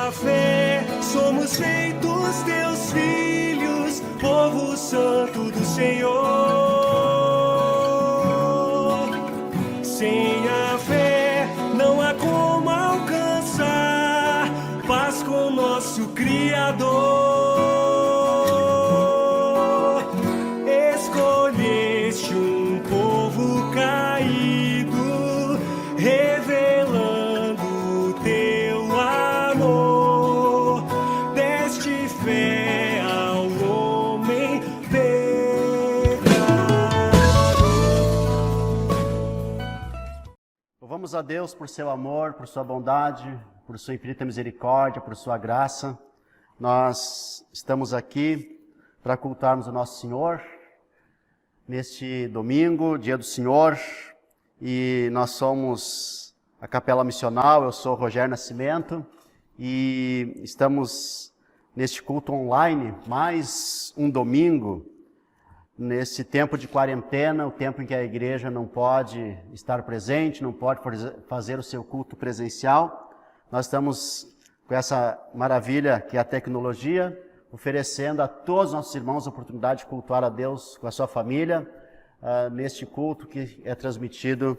a fé somos feitos teus filhos, povo santo do Senhor. Sem a fé não há como alcançar paz com nosso Criador. Escolheste um povo caído, revelando o teu amor. Deste fé ao homem pecador. Louvamos a Deus por seu amor, por sua bondade, por sua infinita misericórdia, por sua graça. Nós estamos aqui para cultuarmos o nosso Senhor neste domingo, dia do Senhor, e nós somos a Capela Missional. Eu sou Rogério Nascimento e estamos neste culto online, mais um domingo, nesse tempo de quarentena, o tempo em que a igreja não pode estar presente, não pode fazer o seu culto presencial. Nós estamos com essa maravilha que é a tecnologia, oferecendo a todos os nossos irmãos a oportunidade de cultuar a Deus com a sua família, neste culto que é transmitido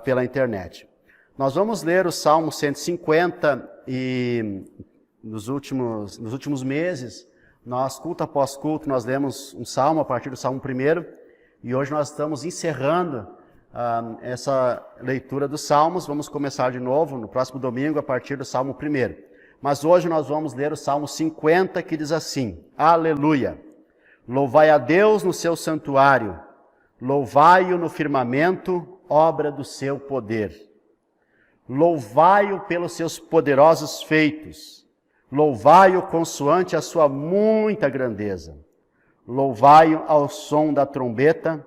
pela internet. Nós vamos ler o Salmo 150 e nos últimos meses, nós, culto após culto, nós lemos um salmo a partir do Salmo 1, e hoje nós estamos encerrando essa leitura dos Salmos. Vamos começar de novo no próximo domingo a partir do Salmo 1. Mas hoje nós vamos ler o Salmo 50, que diz assim: Aleluia! Louvai a Deus no seu santuário, louvai-o no firmamento, obra do seu poder. Louvai-o pelos seus poderosos feitos, louvai-o consoante a sua muita grandeza. Louvai-o ao som da trombeta,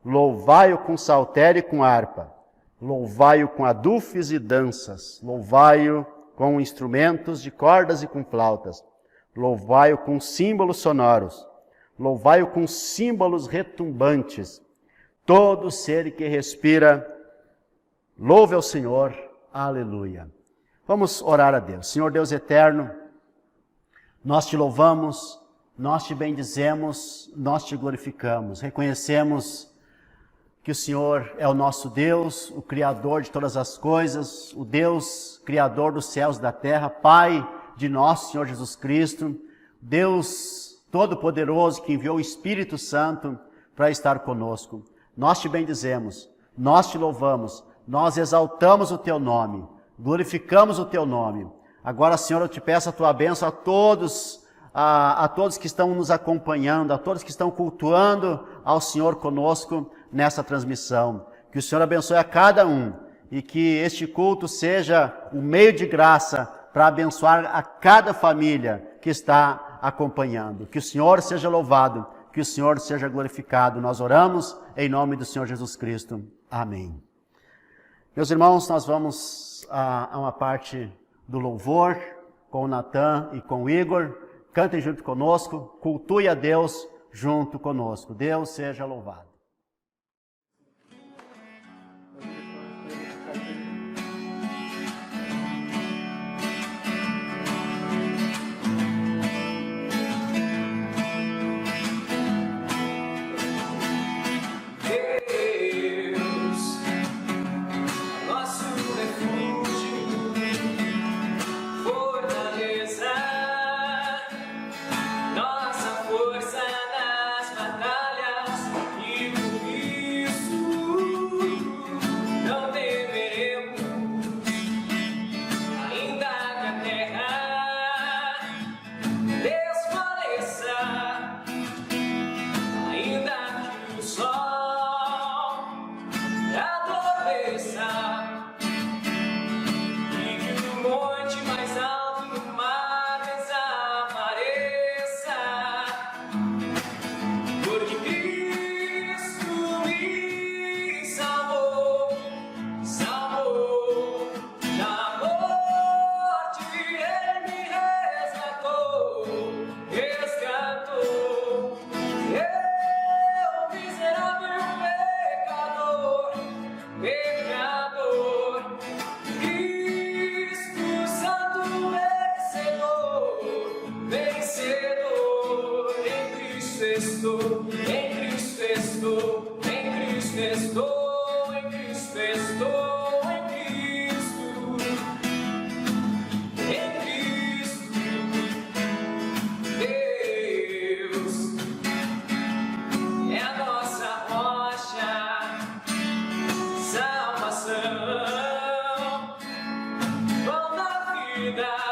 louvai-o com saltério e com harpa, louvai-o com adufes e danças, louvai-o com instrumentos de cordas e com flautas, louvai-o com símbolos sonoros, louvai-o com símbolos retumbantes. Todo ser que respira, louve ao Senhor. Aleluia. Vamos orar a Deus. Senhor Deus eterno, nós te louvamos, nós te bendizemos, nós te glorificamos. Reconhecemos que o Senhor é o nosso Deus, o Criador de todas as coisas, o Deus Criador dos céus e da terra, Pai de nosso Senhor Jesus Cristo, Deus Todo-Poderoso que enviou o Espírito Santo para estar conosco. Nós te bendizemos, nós te louvamos, nós exaltamos o teu nome, glorificamos o teu nome. Agora, Senhor, eu te peço a tua bênção a todos que estão nos acompanhando, a todos que estão cultuando ao Senhor conosco nessa transmissão. Que o Senhor abençoe a cada um e que este culto seja um meio de graça para abençoar a cada família que está acompanhando. Que o Senhor seja louvado, que o Senhor seja glorificado. Nós oramos em nome do Senhor Jesus Cristo. Amém. Meus irmãos, nós vamos a uma parte do louvor com o Natan e com o Igor. Cantem junto conosco, cultue a Deus junto conosco. Deus seja louvado. Nossa força nas batalhas e estou, em Cristo estou, em Cristo estou, em Cristo estou, em Cristo, em Cristo, Deus é a nossa rocha, salvação, pão da vida.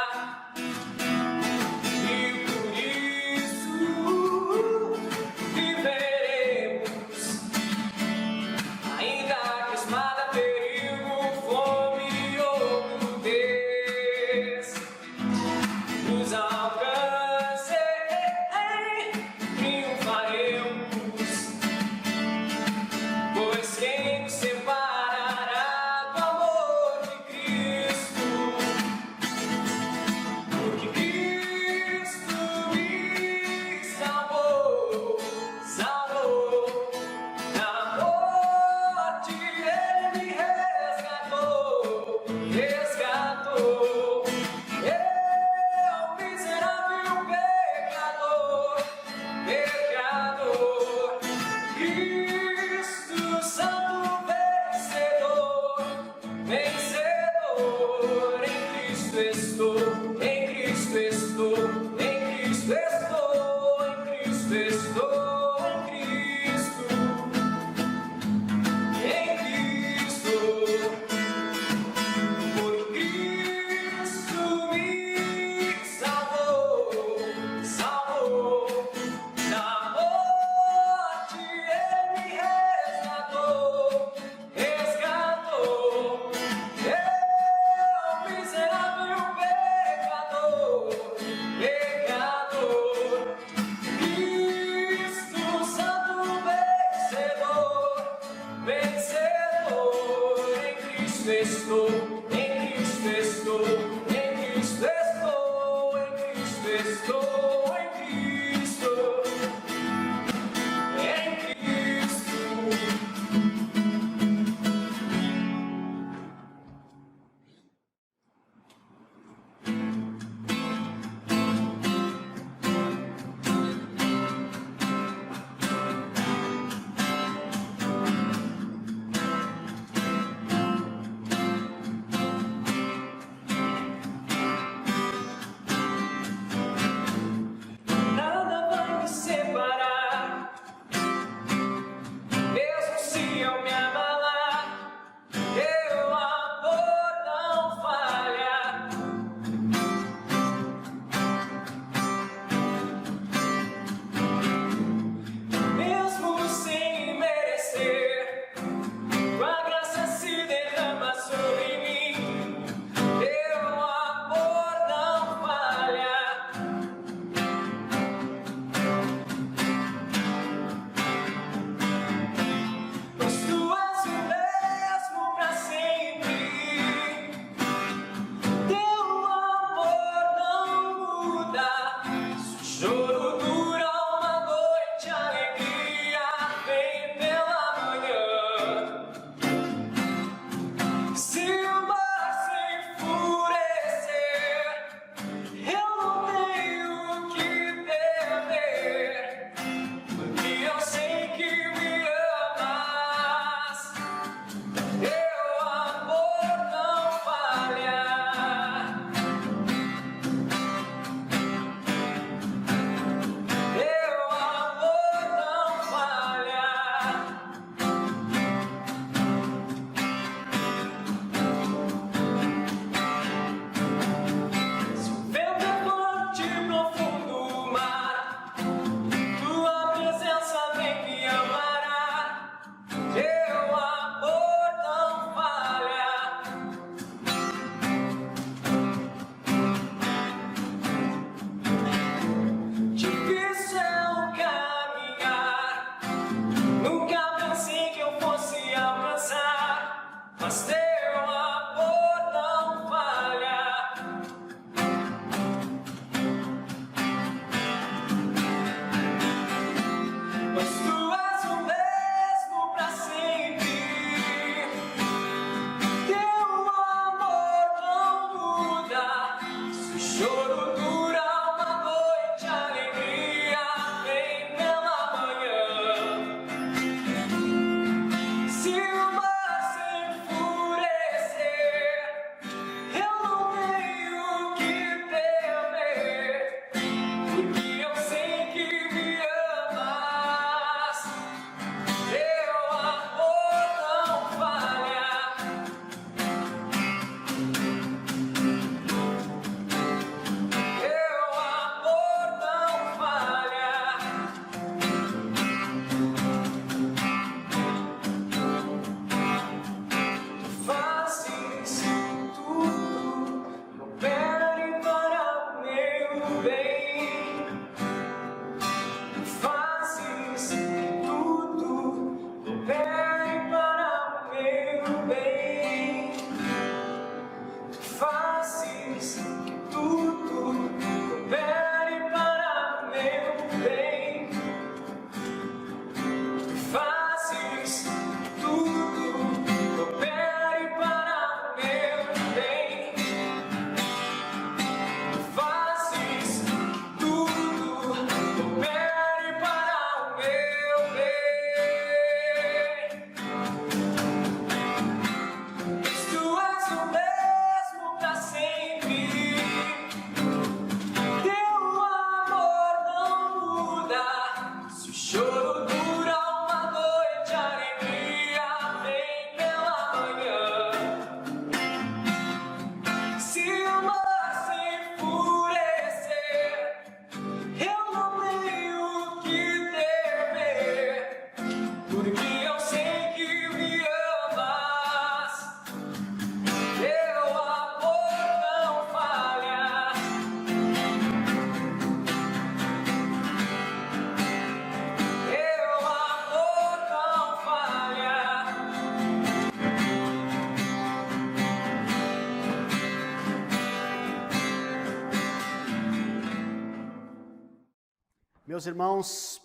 Meus irmãos,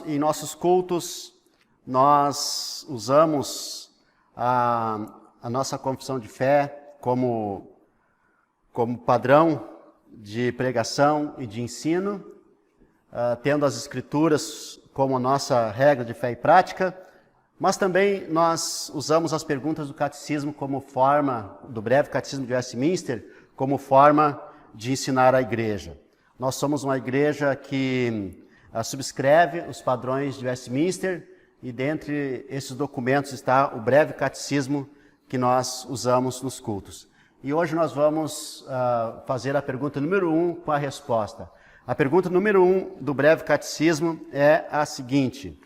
em nossos cultos, nós usamos a nossa confissão de fé como padrão de pregação e de ensino, tendo as Escrituras como nossa regra de fé e prática, mas também nós usamos as perguntas do catecismo como forma, do breve catecismo de Westminster, como forma de ensinar a igreja. Nós somos uma igreja que subscreve os padrões de Westminster e dentre esses documentos está o breve catecismo que nós usamos nos cultos. E hoje nós vamos fazer a pergunta número 1 com a resposta. A pergunta número 1 do breve catecismo é a seguinte: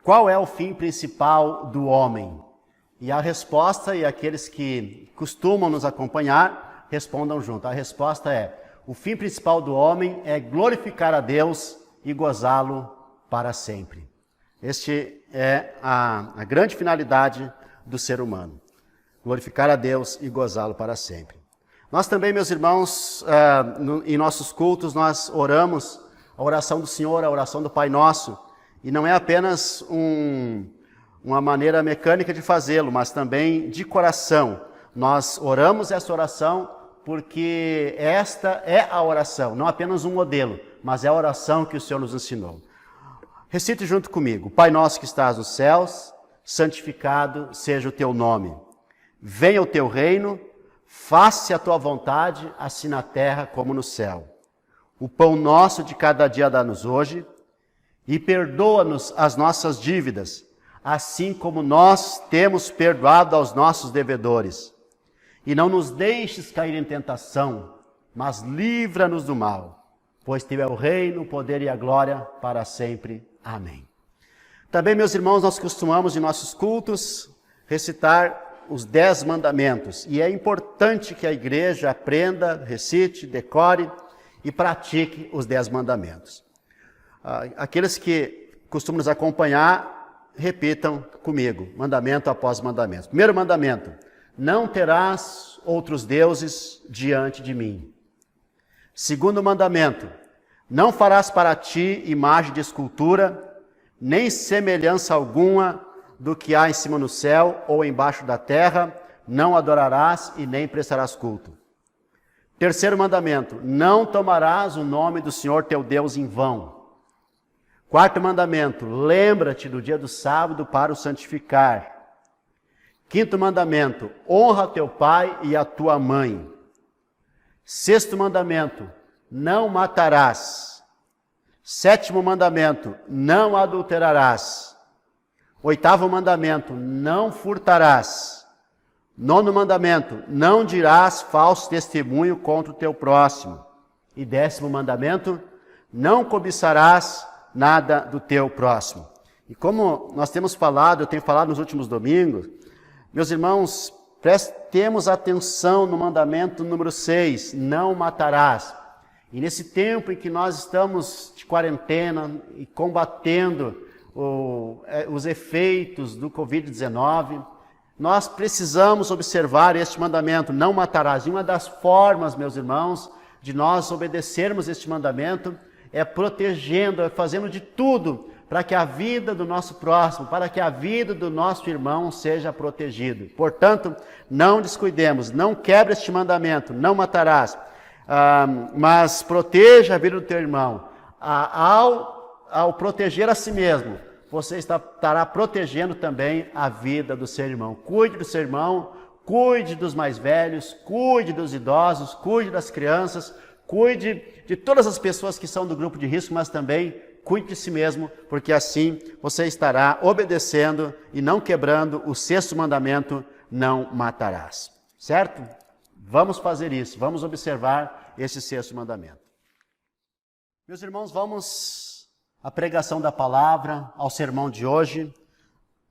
qual é o fim principal do homem? E a resposta, e aqueles que costumam nos acompanhar, respondam junto. A resposta é: o fim principal do homem é glorificar a Deus e gozá-lo para sempre. Este é a grande finalidade do ser humano. Glorificar a Deus e gozá-lo para sempre. Nós também, meus irmãos, em nossos cultos, nós oramos a oração do Senhor, a oração do Pai Nosso. E não é apenas uma maneira mecânica de fazê-lo, mas também de coração. Nós oramos essa oração porque esta é a oração, não apenas um modelo, mas é a oração que o Senhor nos ensinou. Recite junto comigo: Pai nosso que estás nos céus, santificado seja o teu nome. Venha o teu reino, faça a tua vontade, assim na terra como no céu. O pão nosso de cada dia dá-nos hoje, e perdoa-nos as nossas dívidas, assim como nós temos perdoado aos nossos devedores. E não nos deixes cair em tentação, mas livra-nos do mal, pois teu é o reino, o poder e a glória para sempre. Amém. Também, meus irmãos, nós costumamos em nossos cultos recitar os 10 mandamentos. E é importante que a igreja aprenda, recite, decore e pratique os 10 mandamentos. Aqueles que costumam nos acompanhar, repitam comigo, mandamento após mandamento. Primeiro mandamento: não terás outros deuses diante de mim. Segundo mandamento: não farás para ti imagem de escultura, nem semelhança alguma do que há em cima no céu ou embaixo da terra, não adorarás e nem prestarás culto. Terceiro mandamento: não tomarás o nome do Senhor teu Deus em vão. Quarto mandamento: lembra-te do dia do sábado para o santificar. Quinto mandamento: honra teu pai e a tua mãe. Sexto mandamento: não matarás. Sétimo mandamento: não adulterarás. Oitavo mandamento: não furtarás. Nono mandamento: não dirás falso testemunho contra o teu próximo. E 10º mandamento: não cobiçarás nada do teu próximo. E como nós temos falado, eu tenho falado nos últimos domingos, meus irmãos, prestemos atenção no mandamento número 6, não matarás. E nesse tempo em que nós estamos de quarentena e combatendo os efeitos do Covid-19, nós precisamos observar este mandamento, não matarás. E uma das formas, meus irmãos, de nós obedecermos este mandamento é protegendo, é fazendo de tudo para que a vida do nosso próximo, para que a vida do nosso irmão seja protegida. Portanto, não descuidemos, não quebre este mandamento, não matarás, mas proteja a vida do teu irmão. Ao proteger a si mesmo, você estará protegendo também a vida do seu irmão. Cuide do seu irmão, cuide dos mais velhos, cuide dos idosos, cuide das crianças, cuide de todas as pessoas que são do grupo de risco, mas também cuide de si mesmo, porque assim você estará obedecendo e não quebrando o 6º mandamento: não matarás. Certo? Vamos fazer isso, vamos observar esse 6º mandamento. Meus irmãos, vamos à pregação da palavra, ao sermão de hoje.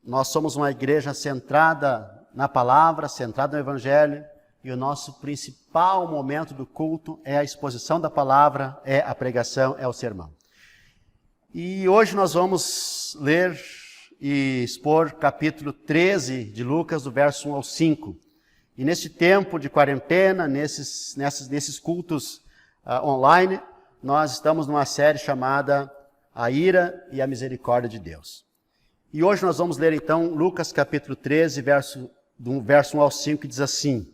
Nós somos uma igreja centrada na palavra, centrada no evangelho, e o nosso principal momento do culto é a exposição da palavra, é a pregação, é o sermão. E hoje nós vamos ler e expor capítulo 13 de Lucas, do verso 1 ao 5. E neste tempo de quarentena, nesses cultos online, nós estamos numa série chamada a ira e a misericórdia de Deus. E hoje nós vamos ler então Lucas capítulo 13, verso 1 ao 5, que diz assim: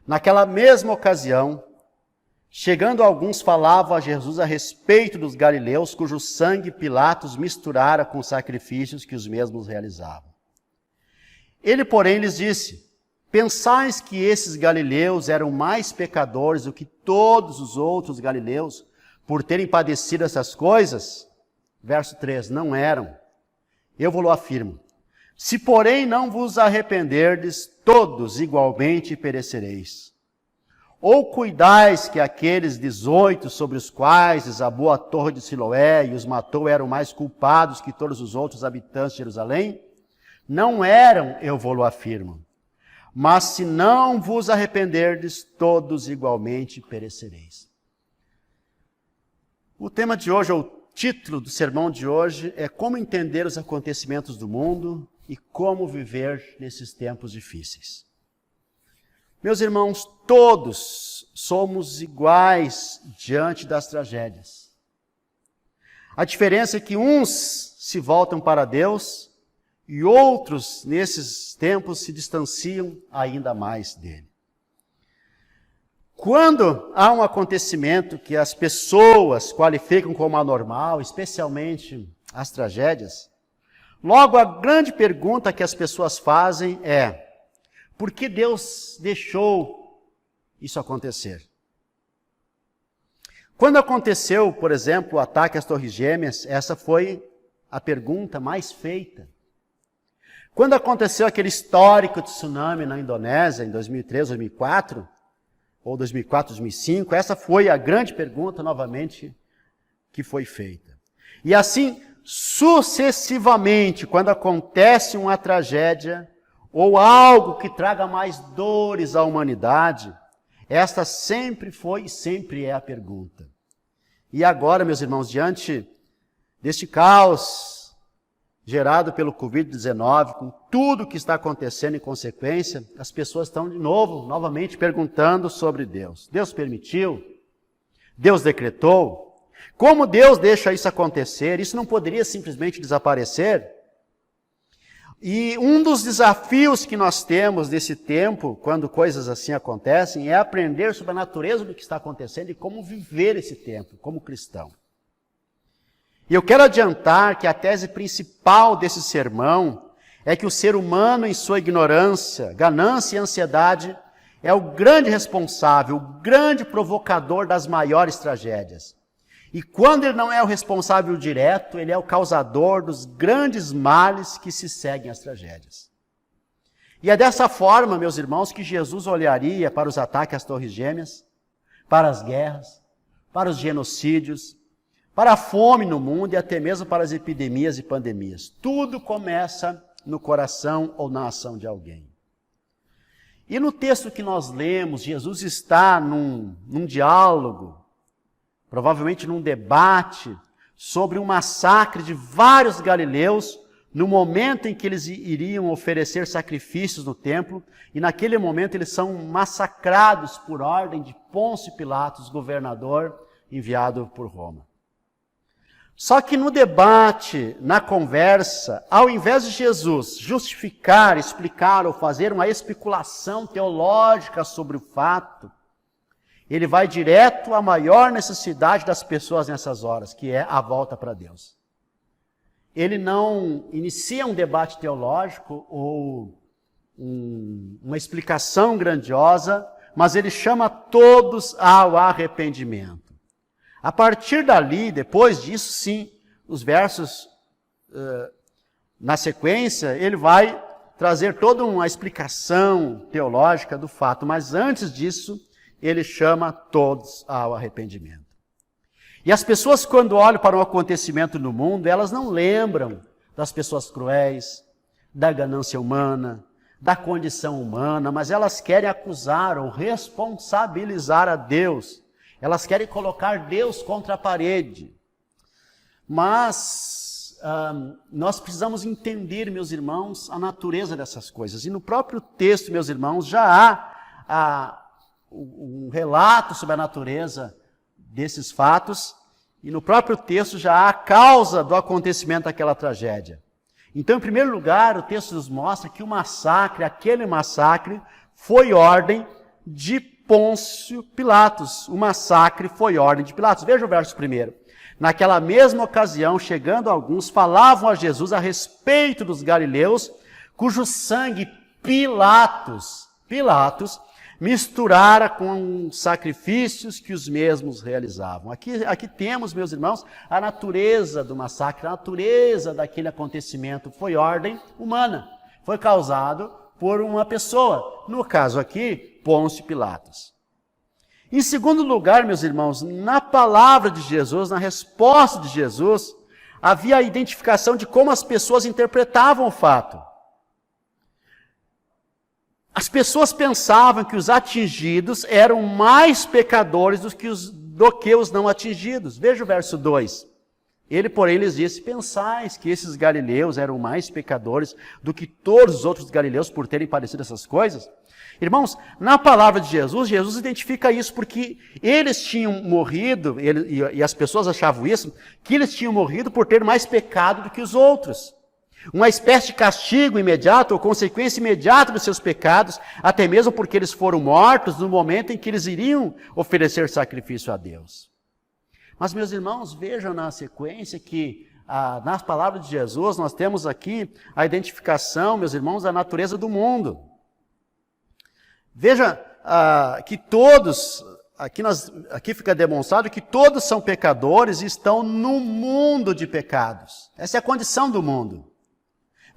Naquela mesma ocasião, chegando alguns falavam a Jesus a respeito dos galileus, cujo sangue Pilatos misturara com os sacrifícios que os mesmos realizavam. Ele, porém, lhes disse: Pensais que esses galileus eram mais pecadores do que todos os outros galileus, por terem padecido essas coisas? Verso 3, não eram. Eu vos afirmo. Se, porém, não vos arrependerdes, todos igualmente perecereis. Ou cuidais que aqueles 18 sobre os quais desabou a torre de Siloé e os matou eram mais culpados que todos os outros habitantes de Jerusalém? Não eram, eu vos afirmo. Mas se não vos arrependerdes, todos igualmente perecereis. O tema de hoje, ou o título do sermão de hoje, é como entender os acontecimentos do mundo e como viver nesses tempos difíceis. Meus irmãos, todos somos iguais diante das tragédias. A diferença é que uns se voltam para Deus e outros, nesses tempos, se distanciam ainda mais dele. Quando há um acontecimento que as pessoas qualificam como anormal, especialmente as tragédias, logo a grande pergunta que as pessoas fazem é: por que Deus deixou isso acontecer? Quando aconteceu, por exemplo, o ataque às Torres Gêmeas, essa foi a pergunta mais feita. Quando aconteceu aquele histórico tsunami na Indonésia, em 2003, 2004, ou 2004, 2005, essa foi a grande pergunta, novamente, que foi feita. E assim, sucessivamente, quando acontece uma tragédia, ou algo que traga mais dores à humanidade, esta sempre foi e sempre é a pergunta. E agora, meus irmãos, diante deste caos gerado pelo Covid-19, com tudo que está acontecendo em consequência, as pessoas estão novamente perguntando sobre Deus. Deus permitiu? Deus decretou? Como Deus deixa isso acontecer? Isso não poderia simplesmente desaparecer? E um dos desafios que nós temos nesse tempo, quando coisas assim acontecem, é aprender sobre a natureza do que está acontecendo e como viver esse tempo, como cristão. E eu quero adiantar que a tese principal desse sermão é que o ser humano, em sua ignorância, ganância e ansiedade, é o grande responsável, o grande provocador das maiores tragédias. E quando ele não é o responsável direto, ele é o causador dos grandes males que se seguem às tragédias. E é dessa forma, meus irmãos, que Jesus olharia para os ataques às Torres Gêmeas, para as guerras, para os genocídios, para a fome no mundo e até mesmo para as epidemias e pandemias. Tudo começa no coração ou na ação de alguém. E no texto que nós lemos, Jesus está num diálogo, provavelmente num debate, sobre um massacre de vários galileus, no momento em que eles iriam oferecer sacrifícios no templo, e naquele momento eles são massacrados por ordem de Pôncio Pilatos, governador enviado por Roma. Só que no debate, na conversa, ao invés de Jesus justificar, explicar ou fazer uma especulação teológica sobre o fato, ele vai direto à maior necessidade das pessoas nessas horas, que é a volta para Deus. Ele não inicia um debate teológico ou uma explicação grandiosa, mas ele chama todos ao arrependimento. A partir dali, depois disso, sim, os versos na sequência, ele vai trazer toda uma explicação teológica do fato, mas antes disso, ele chama todos ao arrependimento. E as pessoas, quando olham para um acontecimento no mundo, elas não lembram das pessoas cruéis, da ganância humana, da condição humana, mas elas querem acusar ou responsabilizar a Deus. Elas querem colocar Deus contra a parede. Mas nós precisamos entender, meus irmãos, a natureza dessas coisas. E no próprio texto, meus irmãos, já há um relato sobre a natureza desses fatos. E no próprio texto já há a causa do acontecimento daquela tragédia. Então, em primeiro lugar, o texto nos mostra que o massacre, aquele massacre, foi ordem de Pôncio Pilatos. O massacre foi ordem de Pilatos. Veja o verso 1. Naquela mesma ocasião, chegando alguns, falavam a Jesus a respeito dos galileus, cujo sangue Pilatos misturara com sacrifícios que os mesmos realizavam. Aqui temos, meus irmãos, a natureza do massacre, a natureza daquele acontecimento foi ordem humana, foi causado por uma pessoa, no caso aqui, Pôncio Pilatos. Em segundo lugar, meus irmãos, na palavra de Jesus, na resposta de Jesus, havia a identificação de como as pessoas interpretavam o fato. As pessoas pensavam que os atingidos eram mais pecadores do que os não atingidos. Veja o verso 2. Ele, porém, lhes disse: pensais que esses galileus eram mais pecadores do que todos os outros galileus por terem padecido essas coisas? Irmãos, na palavra de Jesus, Jesus identifica isso porque eles tinham morrido, e as pessoas achavam isso, que eles tinham morrido por ter mais pecado do que os outros. Uma espécie de castigo imediato ou consequência imediata dos seus pecados, até mesmo porque eles foram mortos no momento em que eles iriam oferecer sacrifício a Deus. Mas, meus irmãos, vejam na sequência que, nas palavras de Jesus, nós temos aqui a identificação, meus irmãos, da natureza do mundo. Veja que todos, aqui fica demonstrado que todos são pecadores e estão no mundo de pecados. Essa é a condição do mundo.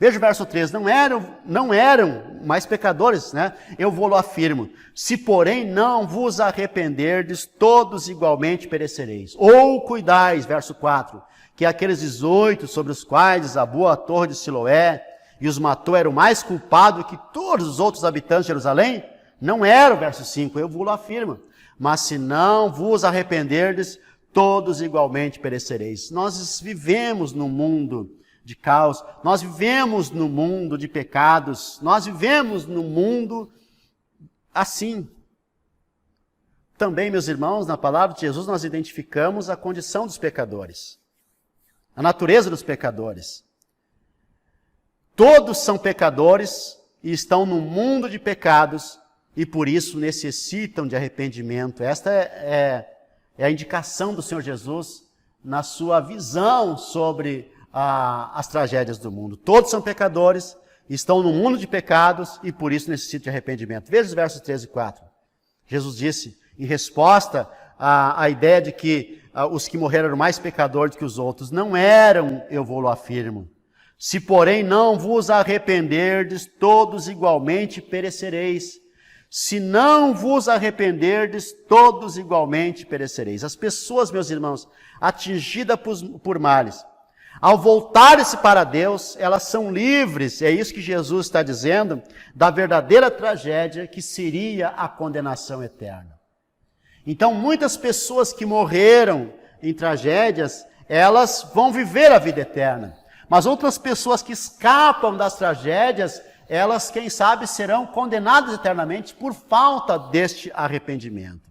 Veja o verso 3, não eram mais pecadores, né? Eu vou-lo afirmo. Se, porém, não vos arrependerdes, todos igualmente perecereis. Ou cuidais, verso 4, que aqueles 18 sobre os quais desabou a torre de Siloé e os matou eram mais culpados que todos os outros habitantes de Jerusalém? Não era, o verso 5, eu vou-lo afirmo. Mas se não vos arrependerdes, todos igualmente perecereis. Nós vivemos num mundo de caos, nós vivemos no mundo de pecados, nós vivemos no mundo assim. Também, meus irmãos, na palavra de Jesus nós identificamos a condição dos pecadores, a natureza dos pecadores. Todos são pecadores e estão no mundo de pecados e por isso necessitam de arrependimento. Esta é a indicação do Senhor Jesus na sua visão sobre as tragédias do mundo. Todos são pecadores, estão no mundo de pecados e por isso necessitam de arrependimento. Veja os versos 13 e 4. Jesus disse, em resposta à ideia de que os que morreram eram mais pecadores do que os outros, não eram, eu vou-lo afirmo. Se, porém, não vos arrependerdes, todos igualmente perecereis. Se não vos arrependerdes, todos igualmente perecereis. As pessoas, meus irmãos, atingidas por males, ao voltarem-se para Deus, elas são livres, é isso que Jesus está dizendo, da verdadeira tragédia que seria a condenação eterna. Então, muitas pessoas que morreram em tragédias, elas vão viver a vida eterna. Mas outras pessoas que escapam das tragédias, elas, quem sabe, serão condenadas eternamente por falta deste arrependimento.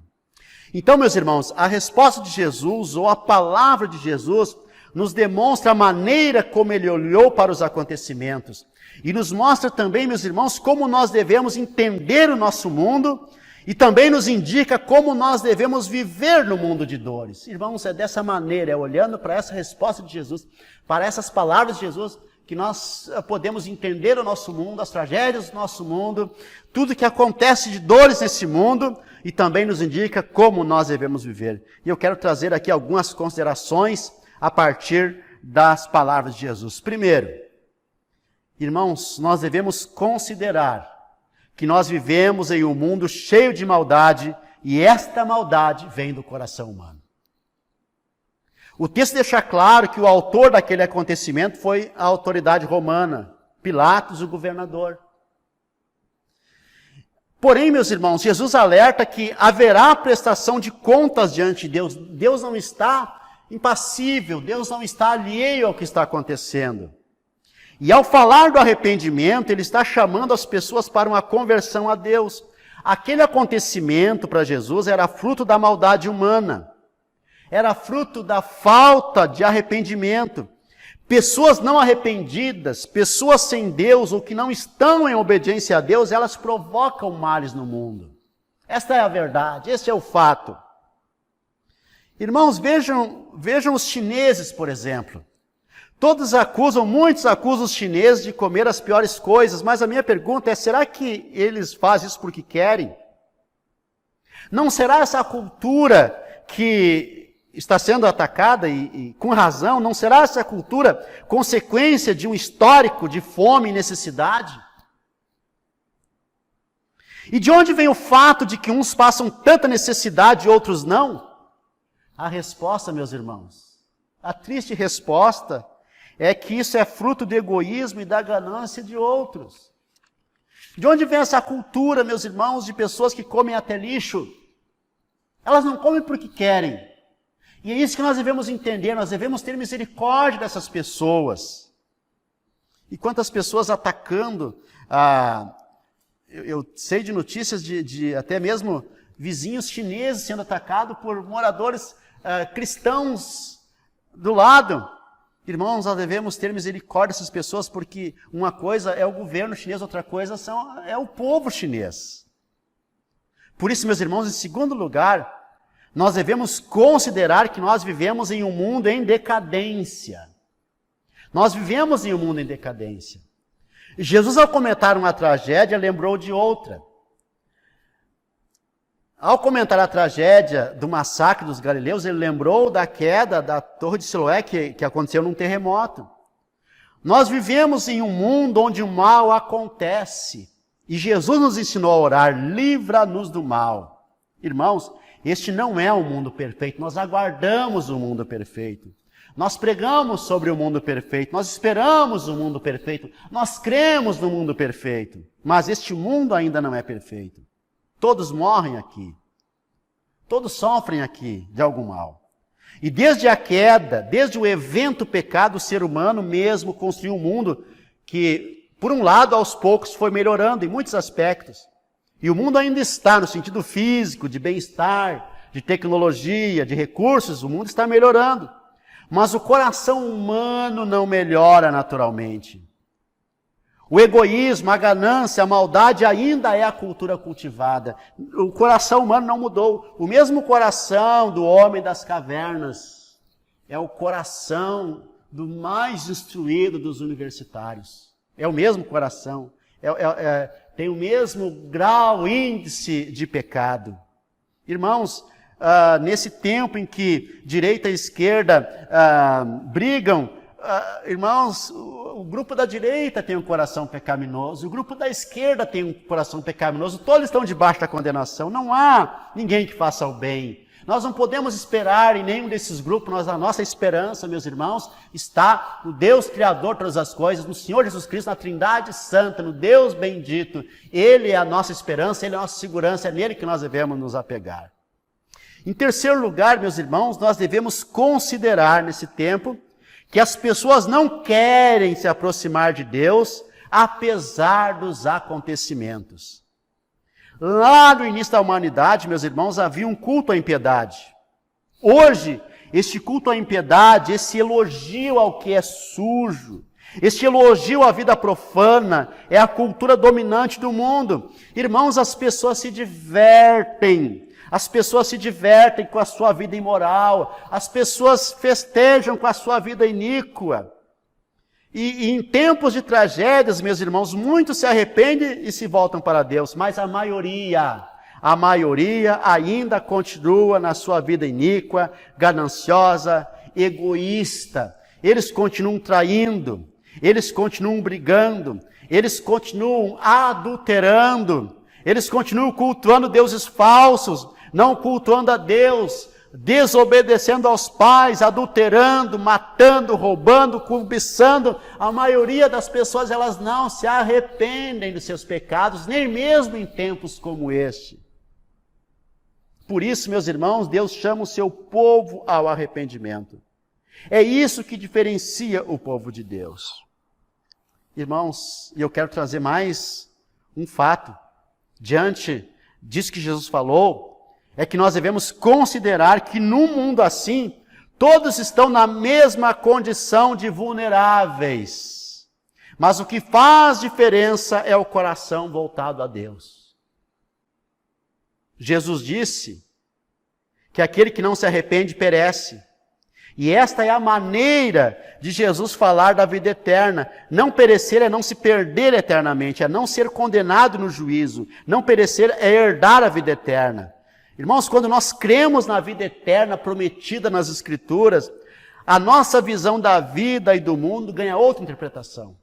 Então, meus irmãos, a resposta de Jesus, ou a palavra de Jesus, nos demonstra a maneira como ele olhou para os acontecimentos. E nos mostra também, meus irmãos, como nós devemos entender o nosso mundo e também nos indica como nós devemos viver no mundo de dores. Irmãos, é dessa maneira, olhando para essa resposta de Jesus, para essas palavras de Jesus, que nós podemos entender o nosso mundo, as tragédias do nosso mundo, tudo que acontece de dores nesse mundo e também nos indica como nós devemos viver. E eu quero trazer aqui algumas considerações a partir das palavras de Jesus. Primeiro, irmãos, nós devemos considerar que nós vivemos em um mundo cheio de maldade e esta maldade vem do coração humano. O texto deixa claro que o autor daquele acontecimento foi a autoridade romana, Pilatos, o governador. Porém, meus irmãos, Jesus alerta que haverá prestação de contas diante de Deus. Deus não está impassível, Deus não está alheio ao que está acontecendo. E ao falar do arrependimento, ele está chamando as pessoas para uma conversão a Deus. Aquele acontecimento para Jesus era fruto da maldade humana. era fruto da falta de arrependimento. Pessoas não arrependidas, pessoas sem Deus ou que não estão em obediência a Deus, elas provocam males no mundo. Esta é a verdade, esse é o fato. Irmãos, vejam os chineses, por exemplo. Muitos acusam os chineses de comer as piores coisas, mas a minha pergunta é, será que eles fazem isso porque querem? Não será essa cultura que está sendo atacada, e com razão, não será essa cultura consequência de um histórico de fome e necessidade? E de onde vem o fato de que uns passam tanta necessidade e outros não? A resposta, meus irmãos, a triste resposta é que isso é fruto do egoísmo e da ganância de outros. De onde vem essa cultura, meus irmãos, de pessoas que comem até lixo? Elas não comem porque querem. E é isso que nós devemos entender, nós devemos ter misericórdia dessas pessoas. E quantas pessoas atacando, eu sei de notícias de até mesmo vizinhos chineses sendo atacados por moradores cristãos do lado. Irmãos, nós devemos ter misericórdia dessas pessoas, porque uma coisa é o governo chinês, outra coisa é o povo chinês. Por isso, meus irmãos, em segundo lugar, nós devemos considerar que nós vivemos em um mundo em decadência. Nós vivemos em um mundo em decadência. Jesus, ao comentar uma tragédia, lembrou de outra. Ao comentar a tragédia do massacre dos galileus, ele lembrou da queda da Torre de Siloé que aconteceu num terremoto. Nós vivemos em um mundo onde o mal acontece. E Jesus nos ensinou a orar, livra-nos do mal. Irmãos, este não é um mundo perfeito, nós aguardamos o mundo perfeito. Nós pregamos sobre o mundo perfeito, nós esperamos o mundo perfeito, nós cremos no mundo perfeito. Mas este mundo ainda não é perfeito. Todos morrem aqui. Todos sofrem aqui de algum mal. E desde a queda, desde o evento pecado, o ser humano mesmo construiu um mundo que, por um lado, aos poucos foi melhorando em muitos aspectos. E o mundo ainda está no sentido físico, de bem-estar, de tecnologia, de recursos, o mundo está melhorando. Mas o coração humano não melhora naturalmente. O egoísmo, a ganância, a maldade ainda é a cultura cultivada. O coração humano não mudou. O mesmo coração do homem das cavernas é o coração do mais instruído dos universitários. É o mesmo coração. Tem o mesmo grau, índice de pecado. Irmãos, nesse tempo em que direita e esquerda brigam, irmãos, o grupo da direita tem um coração pecaminoso, o grupo da esquerda tem um coração pecaminoso, todos estão debaixo da condenação, não há ninguém que faça o bem. Nós não podemos esperar em nenhum desses grupos, a nossa esperança, meus irmãos, está no Deus Criador de todas as coisas, no Senhor Jesus Cristo, na Trindade Santa, no Deus bendito. Ele é a nossa esperança, Ele é a nossa segurança, é nele que nós devemos nos apegar. Em terceiro lugar, meus irmãos, nós devemos considerar nesse tempo que as pessoas não querem se aproximar de Deus, apesar dos acontecimentos. Lá no início da humanidade, meus irmãos, havia um culto à impiedade. Hoje, este culto à impiedade, esse elogio ao que é sujo, este elogio à vida profana, é a cultura dominante do mundo. Irmãos, as pessoas se divertem. As pessoas se divertem com a sua vida imoral, as pessoas festejam com a sua vida iníqua. E em tempos de tragédias, meus irmãos, muitos se arrependem e se voltam para Deus, mas a maioria ainda continua na sua vida iníqua, gananciosa, egoísta. Eles continuam traindo, eles continuam brigando, eles continuam adulterando, eles continuam cultuando deuses falsos, não cultuando a Deus, desobedecendo aos pais, adulterando, matando, roubando, cobiçando. A maioria das pessoas, elas não se arrependem dos seus pecados, nem mesmo em tempos como este. Por isso, meus irmãos, Deus chama o seu povo ao arrependimento. É isso que diferencia o povo de Deus. Irmãos, e eu quero trazer mais um fato. Diante disso que Jesus falou, é que nós devemos considerar que num mundo assim, todos estão na mesma condição de vulneráveis. Mas o que faz diferença é o coração voltado a Deus. Jesus disse que aquele que não se arrepende perece. E esta é a maneira de Jesus falar da vida eterna. Não perecer é não se perder eternamente, é não ser condenado no juízo. Não perecer é herdar a vida eterna. Irmãos, quando nós cremos na vida eterna prometida nas Escrituras, a nossa visão da vida e do mundo ganha outra interpretação.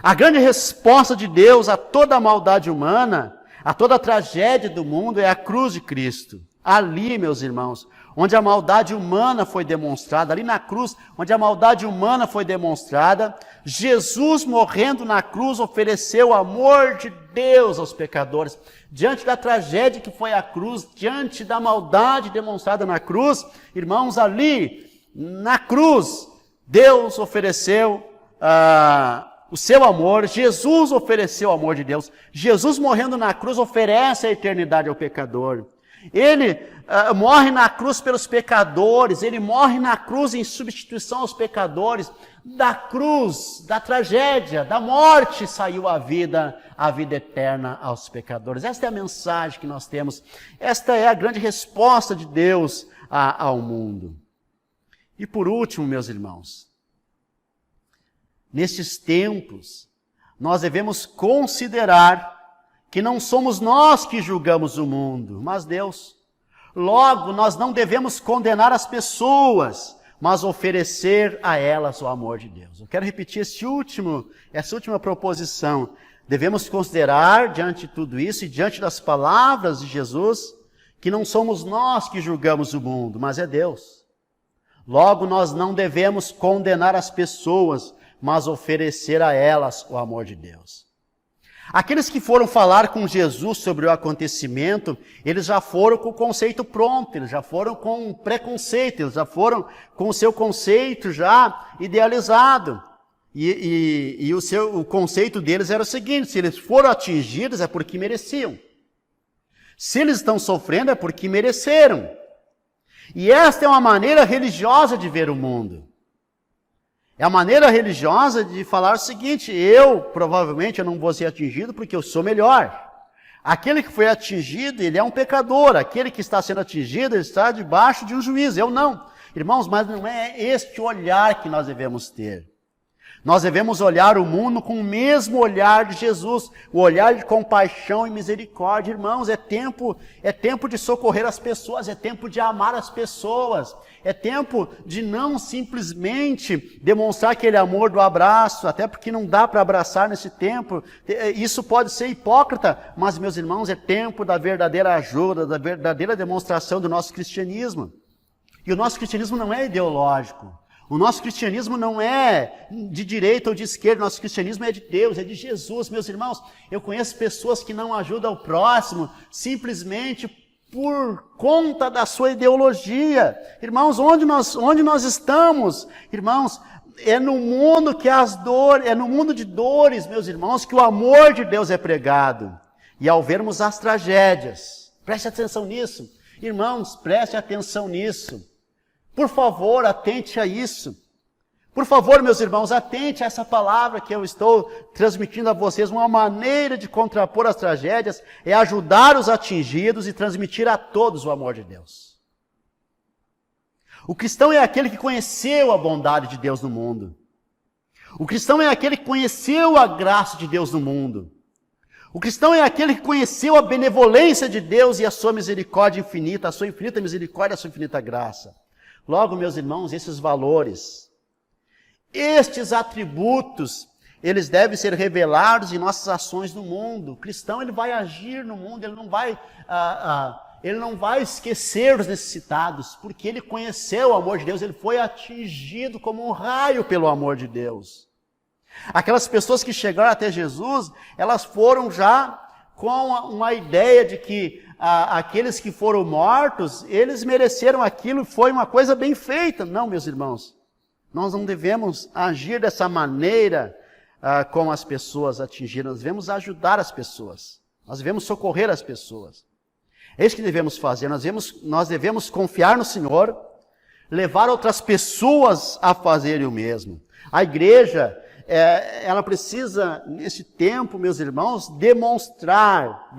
A grande resposta de Deus a toda a maldade humana, a toda a tragédia do mundo é a cruz de Cristo. Ali, meus irmãos, onde a maldade humana foi demonstrada, ali na cruz, onde a maldade humana foi demonstrada, Jesus morrendo na cruz ofereceu o amor de Deus aos pecadores. Diante da tragédia que foi a cruz, diante da maldade demonstrada na cruz, irmãos, ali, na cruz, Deus ofereceu o seu amor, Jesus ofereceu o amor de Deus. Jesus morrendo na cruz oferece a eternidade ao pecador. Ele morre na cruz pelos pecadores, ele morre na cruz em substituição aos pecadores. Da cruz, da tragédia, da morte saiu a vida eterna aos pecadores. Esta é a mensagem que nós temos, esta é a grande resposta de Deus ao mundo. E por último, meus irmãos, nestes tempos, nós devemos considerar que não somos nós que julgamos o mundo, mas Deus. Logo, nós não devemos condenar as pessoas, mas oferecer a elas o amor de Deus. Eu quero repetir essa última proposição. Devemos considerar, diante de tudo isso e diante das palavras de Jesus, que não somos nós que julgamos o mundo, mas é Deus. Logo, nós não devemos condenar as pessoas, mas oferecer a elas o amor de Deus. Aqueles que foram falar com Jesus sobre o acontecimento, eles já foram com o conceito pronto, eles já foram com um preconceito, eles já foram com o seu conceito já idealizado. E o conceito deles era o seguinte: se eles foram atingidos é porque mereciam. Se eles estão sofrendo é porque mereceram. E esta é uma maneira religiosa de ver o mundo. É a maneira religiosa de falar o seguinte: provavelmente eu não vou ser atingido porque eu sou melhor. Aquele que foi atingido, ele é um pecador. Aquele que está sendo atingido, ele está debaixo de um juízo. Eu não. Irmãos, mas não é este olhar que nós devemos ter. Nós devemos olhar o mundo com o mesmo olhar de Jesus, o olhar de compaixão e misericórdia. Irmãos, é tempo de socorrer as pessoas, é tempo de amar as pessoas, é tempo de não simplesmente demonstrar aquele amor do abraço, até porque não dá para abraçar nesse tempo. Isso pode ser hipócrita, mas, meus irmãos, é tempo da verdadeira ajuda, da verdadeira demonstração do nosso cristianismo. E o nosso cristianismo não é ideológico. O nosso cristianismo não é de direita ou de esquerda, o nosso cristianismo é de Deus, é de Jesus. Meus irmãos, eu conheço pessoas que não ajudam o próximo simplesmente por conta da sua ideologia. Irmãos, onde nós estamos? Irmãos, é no mundo que é no mundo de dores, meus irmãos, que o amor de Deus é pregado. E ao vermos as tragédias, preste atenção nisso. Irmãos, preste atenção nisso. Por favor, atente a isso. Por favor, meus irmãos, atente a essa palavra que eu estou transmitindo a vocês. Uma maneira de contrapor as tragédias é ajudar os atingidos e transmitir a todos o amor de Deus. O cristão é aquele que conheceu a bondade de Deus no mundo. O cristão é aquele que conheceu a graça de Deus no mundo. O cristão é aquele que conheceu a benevolência de Deus e a sua misericórdia infinita, a sua infinita misericórdia e a sua infinita graça. Logo, meus irmãos, esses valores, estes atributos, eles devem ser revelados em nossas ações no mundo. O cristão, ele vai agir no mundo, ele não vai esquecer os necessitados, porque ele conheceu o amor de Deus, ele foi atingido como um raio pelo amor de Deus. Aquelas pessoas que chegaram até Jesus, elas foram já com uma ideia de que aqueles que foram mortos, eles mereceram aquilo, foi uma coisa bem feita. Não, meus irmãos, nós não devemos agir dessa maneira com as pessoas atingidas, nós devemos ajudar as pessoas, nós devemos socorrer as pessoas. É isso que devemos fazer, nós devemos confiar no Senhor, levar outras pessoas a fazerem o mesmo. A igreja, ela precisa, nesse tempo, meus irmãos, demonstrar.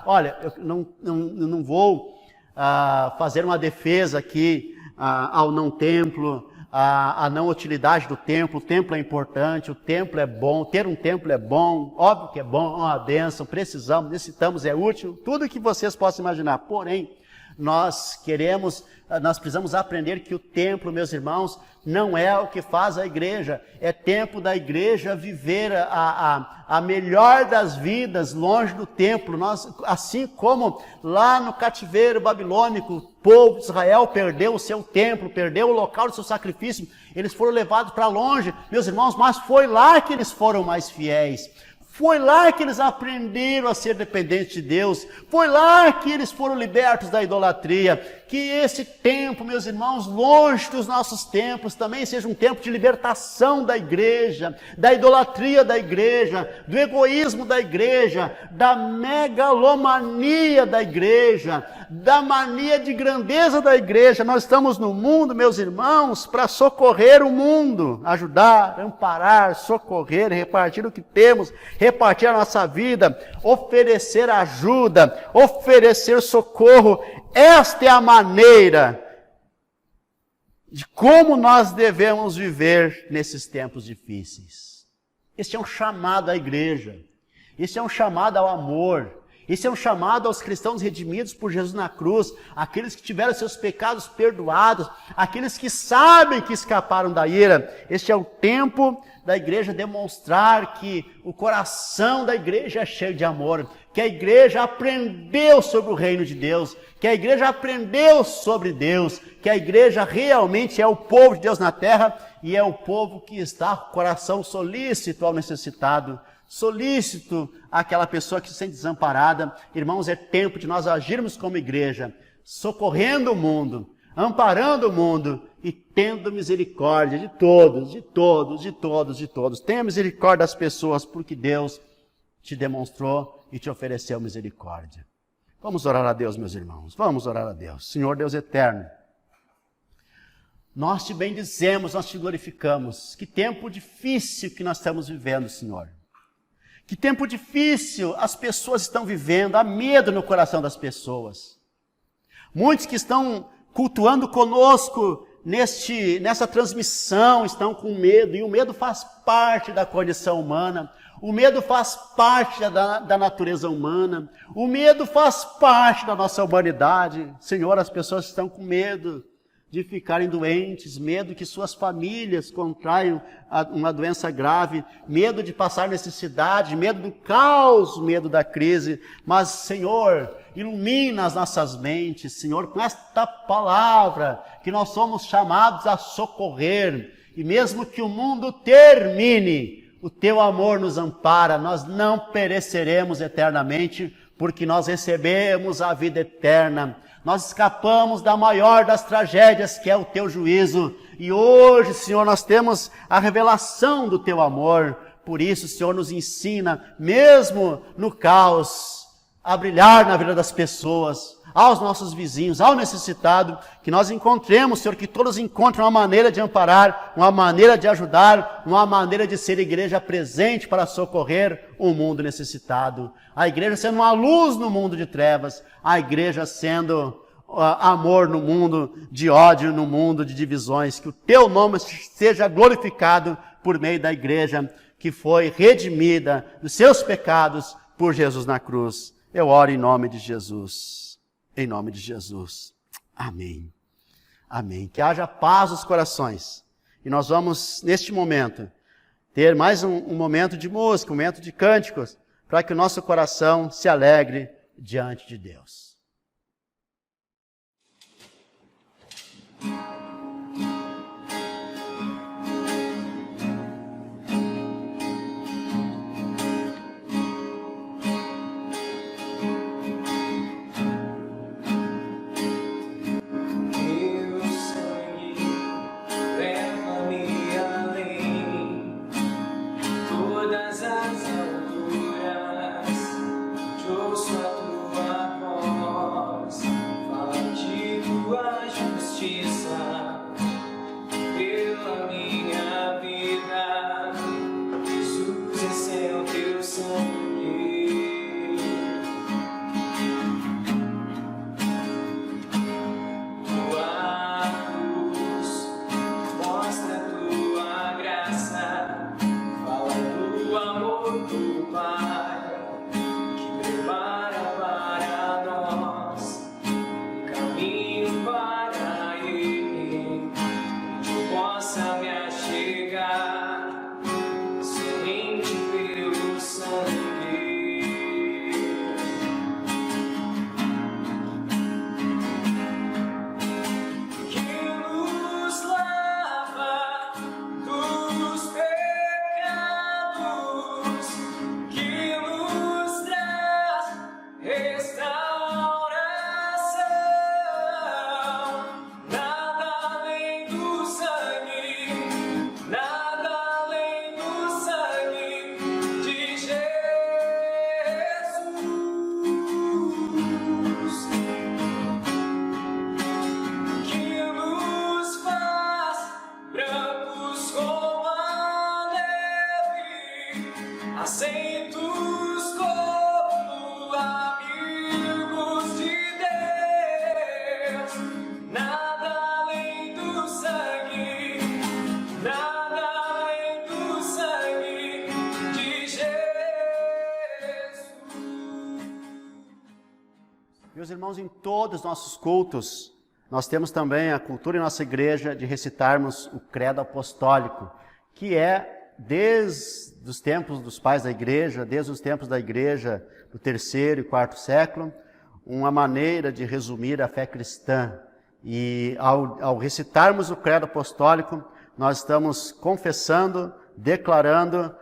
Olha, eu não vou fazer uma defesa aqui ao não templo, a não utilidade do templo. O templo é importante, o templo é bom, ter um templo é bom, óbvio que é bom, é uma bênção, necessitamos, é útil, tudo que vocês possam imaginar. Porém, nós precisamos aprender que o templo, meus irmãos, não é o que faz a igreja. É tempo da igreja viver a melhor das vidas longe do templo. Assim como lá no cativeiro babilônico, o povo de Israel perdeu o seu templo, perdeu o local do seu sacrifício, eles foram levados para longe, meus irmãos, mas foi lá que eles foram mais fiéis. Foi lá que eles aprenderam a ser dependentes de Deus. Foi lá que eles foram libertos da idolatria. Que esse tempo, meus irmãos, longe dos nossos templos, também seja um tempo de libertação da igreja, da idolatria da igreja, do egoísmo da igreja, da megalomania da igreja, da mania de grandeza da igreja. Nós estamos no mundo, meus irmãos, para socorrer o mundo, ajudar, amparar, socorrer, repartir o que temos, repartir a nossa vida, oferecer ajuda, oferecer socorro. Esta é a maneira de como nós devemos viver nesses tempos difíceis. Este é um chamado à igreja, este é um chamado ao amor, esse é um chamado aos cristãos redimidos por Jesus na cruz, aqueles que tiveram seus pecados perdoados, aqueles que sabem que escaparam da ira. Este é o tempo da igreja demonstrar que o coração da igreja é cheio de amor, que a igreja aprendeu sobre o reino de Deus, que a igreja aprendeu sobre Deus, que a igreja realmente é o povo de Deus na terra e é o povo que está com o coração solícito ao necessitado, solícito àquela pessoa que se sente desamparada. Irmãos, é tempo de nós agirmos como igreja, socorrendo o mundo, amparando o mundo e tendo misericórdia de todos. Tenha misericórdia das pessoas, porque Deus te demonstrou e te ofereceu misericórdia. Vamos orar a Deus, meus irmãos. Vamos orar a Deus. Senhor Deus eterno, nós te bendizemos, nós te glorificamos. Que tempo difícil que nós estamos vivendo, Senhor. Que tempo difícil as pessoas estão vivendo, há medo no coração das pessoas. Muitos que estão cultuando conosco nessa transmissão estão com medo, e o medo faz parte da condição humana, o medo faz parte da natureza humana, o medo faz parte da nossa humanidade. Senhor, as pessoas estão com medo de ficarem doentes, medo que suas famílias contraiam uma doença grave, medo de passar necessidade, medo do caos, medo da crise. Mas, Senhor, ilumina as nossas mentes, Senhor, com esta palavra que nós somos chamados a socorrer. E mesmo que o mundo termine, o teu amor nos ampara, nós não pereceremos eternamente, porque nós recebemos a vida eterna. Nós escapamos da maior das tragédias, que é o teu juízo. E hoje, Senhor, nós temos a revelação do teu amor. Por isso, Senhor, nos ensina, mesmo no caos, a brilhar na vida das pessoas, aos nossos vizinhos, ao necessitado, que nós encontremos, Senhor, que todos encontrem uma maneira de amparar, uma maneira de ajudar, uma maneira de ser igreja presente para socorrer o mundo necessitado. A igreja sendo uma luz no mundo de trevas, a igreja sendo amor no mundo de ódio, no mundo de divisões. Que o teu nome seja glorificado por meio da igreja que foi redimida dos seus pecados por Jesus na cruz. Eu oro em nome de Jesus. Em nome de Jesus. Amém. Amém. Que haja paz nos corações. E nós vamos, neste momento, ter mais um momento de música, um momento de cânticos, para que o nosso coração se alegre diante de Deus. Todas as alturas, te ouço a tua voz. justiça pela minha vida. Jesus, esse é o teu sangue. Tua cruz mostra tua graça, fala do amor do Pai que prepara para nós um caminho para Ele, onde eu possa me achegar somente pelo sangue. Que nos lava dos pecados, que nos traz restauração. Nada além do sangue, nada além do sangue de Jesus. Que nos faz brancos como a neve, aceitos como amigos de Deus. Nada além do sangue, nada além do sangue de Jesus. Meus irmãos, em todos os nossos cultos, nós temos também a cultura em nossa igreja de recitarmos o credo apostólico, que é, desde os tempos dos pais da igreja, desde os tempos da igreja do 3º e 4º século, uma maneira de resumir a fé cristã. E ao recitarmos o credo apostólico, nós estamos confessando, declarando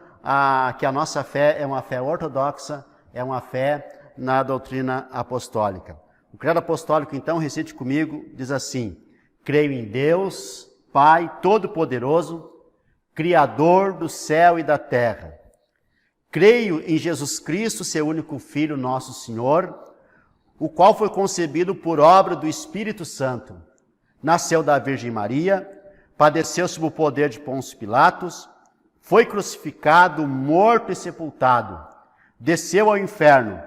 que a nossa fé é uma fé ortodoxa, é uma fé na doutrina apostólica. O credo apostólico, então, recite comigo, diz assim: creio em Deus, Pai Todo-Poderoso, Criador do céu e da terra. Creio em Jesus Cristo, seu único Filho, nosso Senhor, o qual foi concebido por obra do Espírito Santo. Nasceu da Virgem Maria, padeceu sob o poder de Pôncio Pilatos, foi crucificado, morto e sepultado, desceu ao inferno,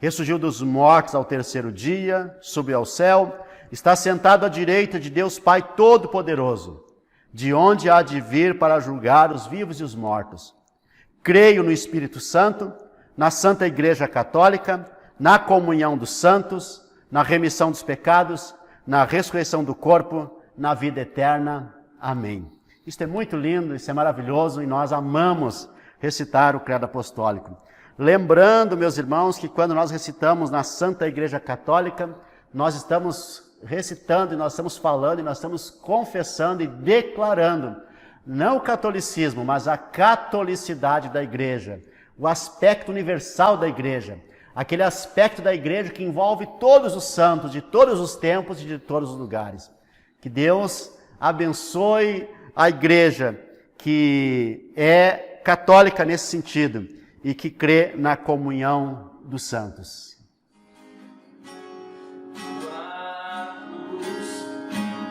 ressurgiu dos mortos ao 3º dia, subiu ao céu, está sentado à direita de Deus Pai Todo-Poderoso, de onde há de vir para julgar os vivos e os mortos. Creio no Espírito Santo, na Santa Igreja Católica, na comunhão dos santos, na remissão dos pecados, na ressurreição do corpo, na vida eterna. Amém. Isto é muito lindo, isso é maravilhoso e nós amamos recitar o credo apostólico. Lembrando, meus irmãos, que quando nós recitamos na Santa Igreja Católica, nós estamos recitando e nós estamos falando e nós estamos confessando e declarando não o catolicismo, mas a catolicidade da igreja, o aspecto universal da igreja, aquele aspecto da igreja que envolve todos os santos, de todos os tempos e de todos os lugares. Que Deus abençoe a igreja que é católica nesse sentido e que crê na comunhão dos santos.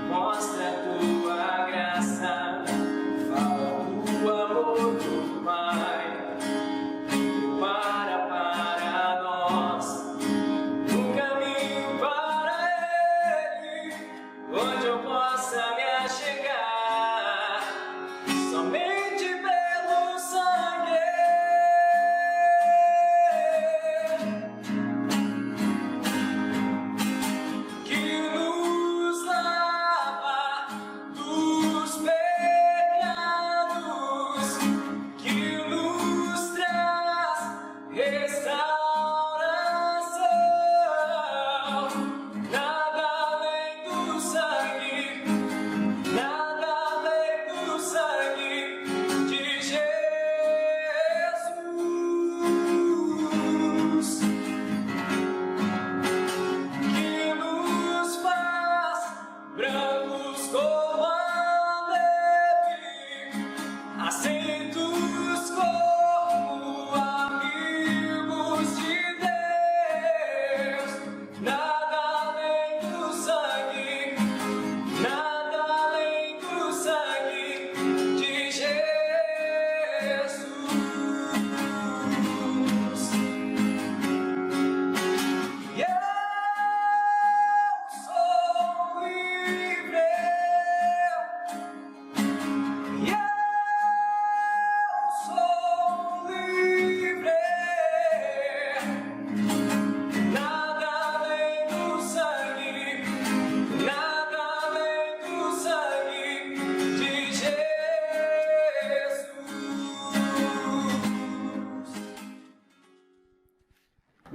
Mostra tua graça, fala do amor do Pai, para nós um caminho para Ele, onde eu possa me achegar somente pelo sangue.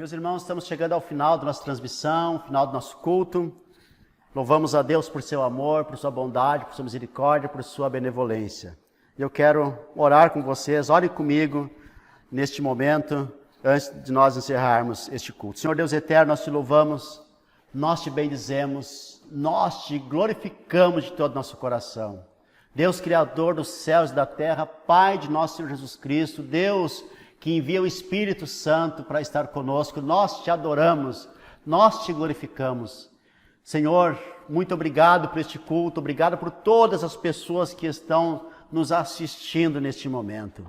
Meus irmãos, estamos chegando ao final da nossa transmissão, final do nosso culto. Louvamos a Deus por seu amor, por sua bondade, por sua misericórdia, por sua benevolência. Eu quero orar com vocês, orem comigo neste momento, antes de nós encerrarmos este culto. Senhor Deus eterno, nós te louvamos, nós te bendizemos, nós te glorificamos de todo o nosso coração. Deus Criador dos céus e da terra, Pai de nosso Senhor Jesus Cristo, Deus que envia o Espírito Santo para estar conosco, nós te adoramos, nós te glorificamos. Senhor, muito obrigado por este culto, obrigado por todas as pessoas que estão nos assistindo neste momento.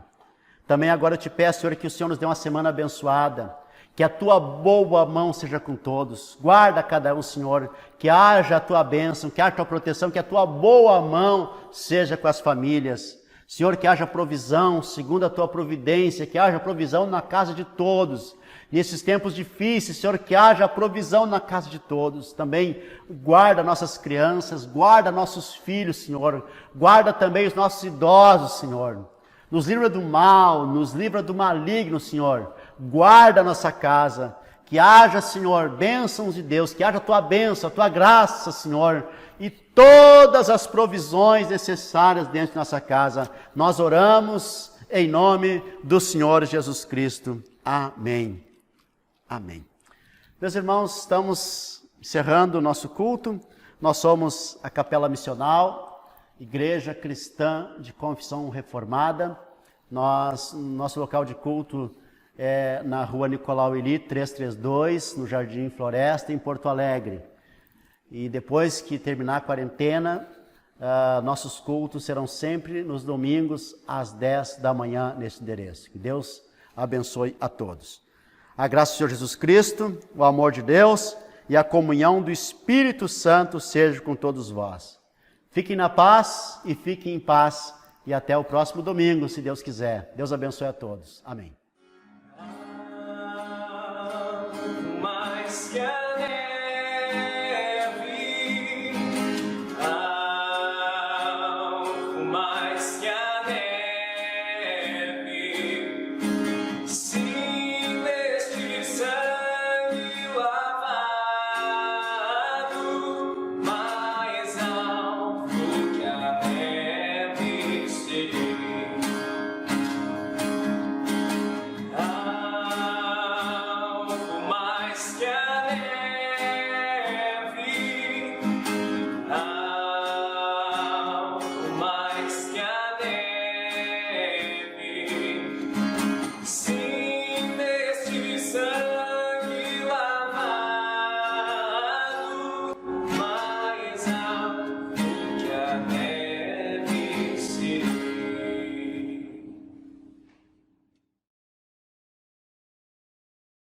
Também agora eu te peço, Senhor, que o Senhor nos dê uma semana abençoada, que a tua boa mão seja com todos. Guarda cada um, Senhor, que haja a tua bênção, que haja a tua proteção, que a tua boa mão seja com as famílias. Senhor, que haja provisão segundo a tua providência, que haja provisão na casa de todos. Nesses tempos difíceis, Senhor, que haja provisão na casa de todos. Também guarda nossas crianças, guarda nossos filhos, Senhor. Guarda também os nossos idosos, Senhor. Nos livra do mal, nos livra do maligno, Senhor. Guarda a nossa casa. Que haja, Senhor, bênçãos de Deus, que haja a tua bênção, a tua graça, Senhor, e todas as provisões necessárias dentro de nossa casa. Nós oramos em nome do Senhor Jesus Cristo. Amém. Amém. Meus irmãos, estamos encerrando o nosso culto. Nós somos a Capela Missional, Igreja Cristã de Confissão Reformada. Nosso local de culto é na rua Nicolau Eli, 332, no Jardim Floresta, em Porto Alegre. E depois que terminar a quarentena, nossos cultos serão sempre nos domingos, às 10 da manhã, nesse endereço. Que Deus abençoe a todos. A graça do Senhor Jesus Cristo, o amor de Deus e a comunhão do Espírito Santo seja com todos vós. Fiquem na paz e fiquem em paz. E até o próximo domingo, se Deus quiser. Deus abençoe a todos. Amém.